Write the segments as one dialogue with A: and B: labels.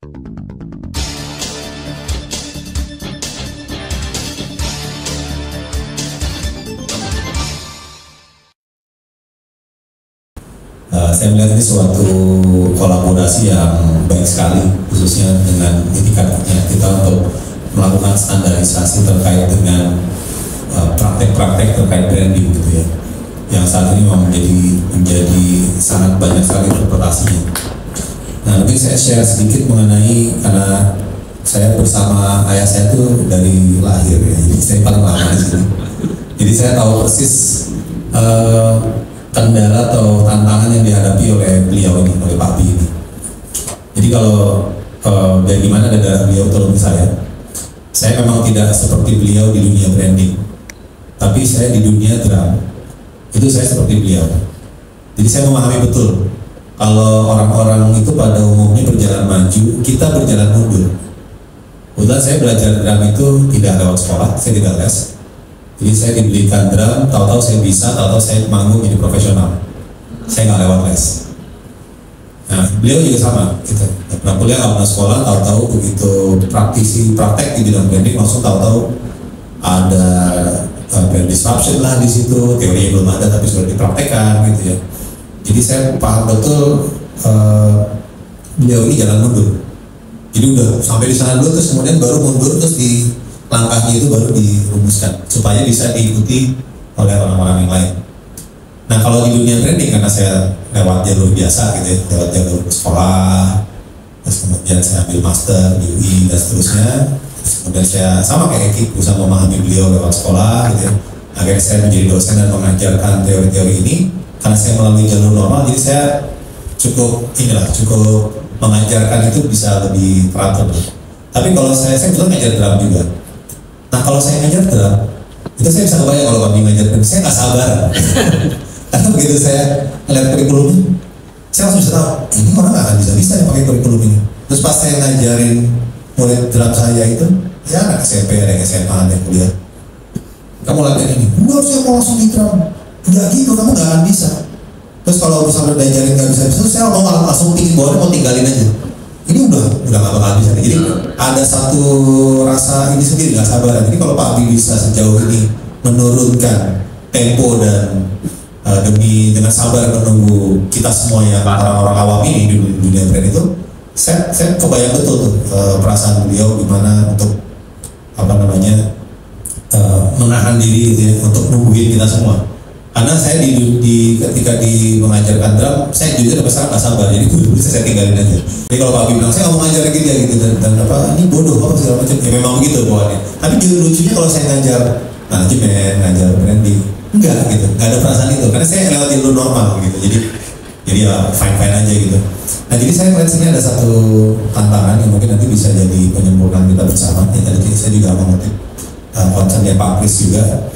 A: Saya melihat ini suatu kolaborasi yang baik sekali, khususnya dengan indikatornya kita untuk melakukan standarisasi terkait dengan praktek-praktek terkait branding gitu ya, yang saat ini memang menjadi sangat banyak sekali interpretasinya. Nah, mungkin saya share sedikit mengenai, karena saya bersama ayah saya itu dari lahir ya, jadi saya paling lama di sini. Jadi saya tahu persis kendala atau tantangan yang dihadapi oleh beliau ini, oleh Pak Bi ini. Jadi kalau dari mana ada beliau tolong saya memang tidak seperti beliau di dunia branding, tapi saya di dunia drum itu saya seperti beliau. Jadi saya memahami betul kalau orang-orang itu pada umumnya berjalan maju, kita berjalan mundur. Kebetulan saya belajar drum itu tidak lewat sekolah, saya tidak les. Jadi saya dibelikan drum, tahu-tahu saya bisa, tahu-tahu saya manggung jadi profesional. Saya nggak lewat les. Nah, beliau juga sama, gitu. Nah, kuliah nggak pernah sekolah, tahu-tahu begitu praktek di bidang branding, langsung tahu-tahu ada brand disruption lah di situ, teorinya belum ada tapi sudah dipraktekkan, gitu ya. Jadi saya paham betul beliau ini jalan mundur. Jadi udah sampai di sana dulu, terus kemudian baru mundur, terus di langkahnya itu baru dirumuskan supaya bisa diikuti oleh orang-orang yang lain. Nah, kalau di dunia branding, karena saya lewat jalur biasa gitu ya, lewat jalur sekolah, terus kemudian saya ambil master di UI dan seterusnya, terus kemudian saya sama kayak Eki, bisa memahami beliau lewat sekolah gitu ya. Akhirnya saya menjadi dosen dan mengajarkan teori-teori ini. Karena saya melalui jalur normal, jadi saya cukup mengajarkan itu bisa lebih teratur. Tapi kalau saya betul ngajar drum juga. Nah, kalau saya ngajar drum, itu saya bisa kebayang kalau kami ngajar drum, saya nggak sabar. Karena begitu saya ngeliat kurikulum, saya langsung bisa tahu, ini orang nggak akan bisa yang pakai kurikulum ini. Terus pas saya ngajarin murid drum saya itu, ya anak SMP, ada yang SMA, ada yang kuliah. Kamu latihan ini, enggak harusnya mau langsung di drum. Enggak gitu, kamu nggak akan bisa. Terus kalau misalnya diajarin nggak bisa, saya mau langsung pingin bawahnya, mau tinggalin aja. Ini udah nggak bakal bisa. Jadi ada satu rasa ini sendiri, nggak sabaran. Jadi kalau Pak Bi bisa sejauh ini menurunkan tempo dan dengan sabar menunggu kita semua yang orang-orang awam ini di dunia brand itu, saya kebayang betul tuh perasaan beliau gimana untuk menahan diri gitu ya, untuk nungguin kita semua. Karena saya ketika mengajarkan drum, saya jujur sampai sekarang nggak sabar, jadi bisa saya tinggalin aja. Jadi kalau Pak Bi bilang, saya nggak mau ngajar gitu ya, gitu, dan ini bodoh, apa segala macam, ya memang begitu bawaannya. Tapi lucunya kalau saya ngajar manajemen, ngajar branding, enggak gitu, nggak ada perasaan itu, karena saya lewat jalur normal gitu, jadi ya fine aja gitu. Nah, jadi saya melihat sini ada satu tantangan yang mungkin nanti bisa jadi penyempurnaan kita bersama. Ya, tadi saya juga mengutip concernnya Pak Kris juga,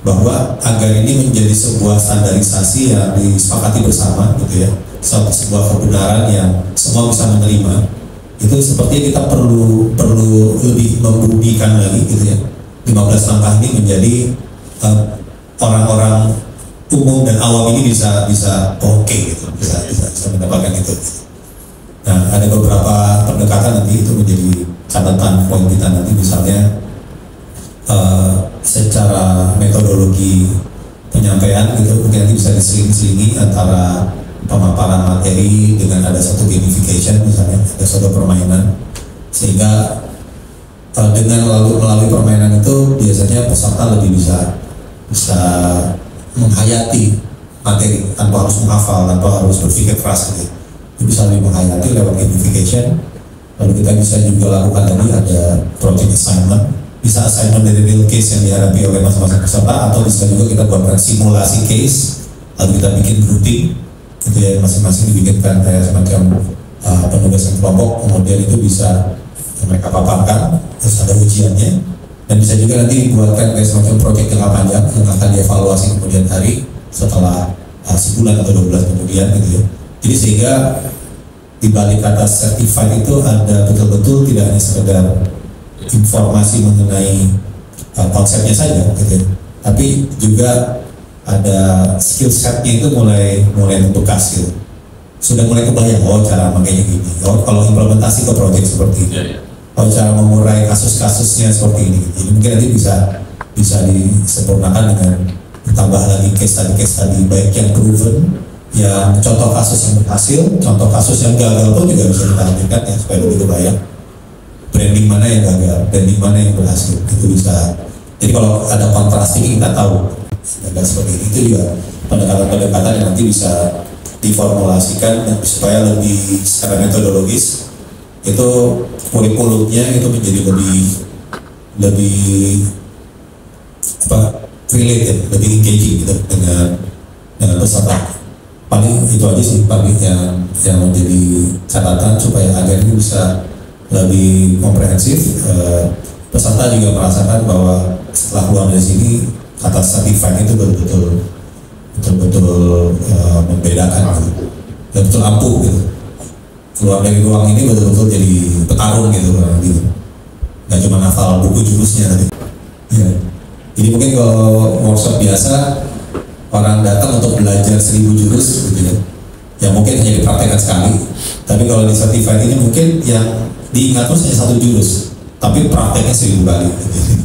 A: bahwa agar ini menjadi sebuah standarisasi yang disepakati bersama gitu ya, sebuah kebenaran yang semua bisa menerima, itu sepertinya kita perlu lebih membumikan lagi gitu ya. 15 langkah ini menjadi orang-orang umum dan awam ini bisa oke gitu, bisa mendapatkan itu. Nah, ada beberapa pendekatan nanti itu menjadi catatan poin kita nanti, misalnya secara metodologi penyampaian gitu, mungkin nanti bisa diseling-selingi antara pemaparan materi dengan ada satu gamification, misalnya ada satu permainan, sehingga dengan melalui permainan itu biasanya peserta lebih bisa menghayati materi tanpa harus menghafal, tanpa harus berpikir keras gitu. Bisa lebih menghayati lewat gamification. Lalu kita bisa juga lakukan tadi ada project assignment, bisa assignment dari real case yang dihadapi oleh masing-masing peserta, atau bisa juga kita buatkan simulasi case, lalu kita bikin grouping gitu ya, masing-masing dibikinkan kayak semacam penugasan kelompok, kemudian itu bisa mereka paparkan, terus ada ujiannya, dan bisa juga nanti dibuatkan kayak semacam project jangka panjang yang akan dievaluasi kemudian hari setelah sebulan atau 2 bulan kemudian gitu ya. Jadi sehingga di balik kata certified itu ada betul-betul tidak hanya sekedar informasi mengenai konsepnya saja gitu, tapi juga ada skill setnya itu mulai membekas gitu. sudah mulai kebayang, oh cara makanya gini, oh kalau implementasi ke proyek seperti ini, oh cara mengurai kasus-kasusnya seperti ini. Jadi mungkin nanti bisa disempurnakan dengan ditambah lagi case tadi baik yang proven, yang contoh kasus yang berhasil, contoh kasus yang gagal pun juga bisa kita hadirkan ya supaya lebih kebayang branding mana yang gagal, branding mana yang berhasil, itu bisa. Jadi kalau ada contrasting kita tahu gagal seperti ini. Itu juga pendekatan-pendekatan yang nanti bisa diformulasikan dan supaya lebih secara metodologis itu kurikulumnya itu menjadi lebih related, lebih engaging gitu dengan peserta. Paling itu aja sih paling yang menjadi catatan supaya agar ini bisa lebih komprehensif. Peserta juga merasakan bahwa setelah keluar dari sini kata certified itu betul-betul membedakan gitu. Betul ampuh gitu. Keluar dari ruang ini betul-betul jadi petarung gitu gitu. Gak cuma hafal buku jurusnya tadi. Ya. Jadi mungkin kalau workshop biasa orang datang untuk belajar 1000 jurus gitu ya. Yang mungkin hanya dipraktekkan sekali. Tapi kalau di certified ini mungkin yang diingat terus hanya 1 jurus, tapi prakteknya 1000 kali gitu.